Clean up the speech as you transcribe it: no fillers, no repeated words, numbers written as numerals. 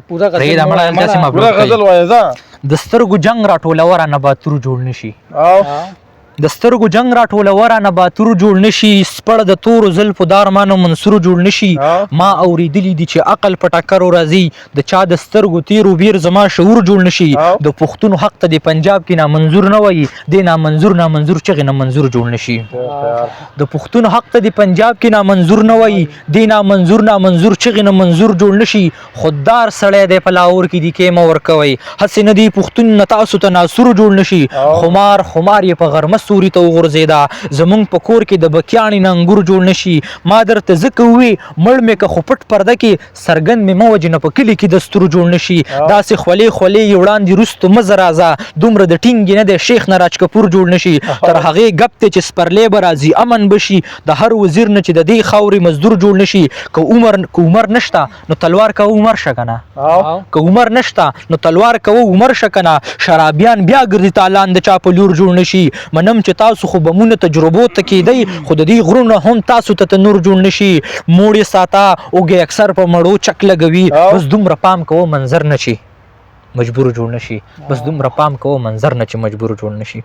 پوره پرېږده مړه هلته سې مبلوط پوره کوي. غزل وایه ځه. د سترګو جنگ راټولوه رانه باتور جوړ نشي. او د سترګو جنگ راټولوه رانه باتور جوړ نشي. سپړ د تورو زلفو د ارمانو منصور جوړ نشي. ما اورېدلي دي چې عقل په ټکرو راځي. د چا د سترګو تیرو بیر زما شعور جوړ نشي. د پښتون حق ته د پنجاب کې نامنظور نه وایي. دې نامنظور چغې نه منظور جوړ نشي. د پښتون حق ته د پنجاب کې نامنظور نه وایي. دې نامنظور چغې نه منظور جوړ نشي. خوددار سړی دی په لاهور کې دي کې مه ورکوئ. هسې نه دی پښتون نه تاسو ته ناسور جوړ نشي. خمار یې په غرمه سوري ته وغورځېده. زمونږ په کور کې د بکیاڼې نه انګور جوړ نشي. ما درته ځکه ووې مړ مې که خو پټ پرده کې څرګند مې مه وجنه په کلي کې د ستورو جوړ نشي. داسې خولې یې وړاندې رستو مه زه راځه. دومره د ټینګې نه دی شیخ نه راج کپور جوړ نشي. تر هغې ګپ دی چې سپرلی به راځي امن به شي. د هر وزیر نه چې د دې خاورې مزدور جوړ نشي. که عمر نشته نو تلوار کوه عمر شه که نه. که عمر نشته نو تلوار کوه عمر شه که نه. شرابیان بیا ګرځي تالان د چا په لور جوړ نشي. منم چې تاسو خو بمونه تجربو ته کېدئ خو د دې غرونه هم تاسو ته تنور جوړ نشي. موړ یې ساته اوږې اکثر په مړو چک لګوي. بس دومره پام کوه منظر نه شي مجبور جوړ نشي. بس دومره پام کوه منظر نه چې مجبور جوړ نشي.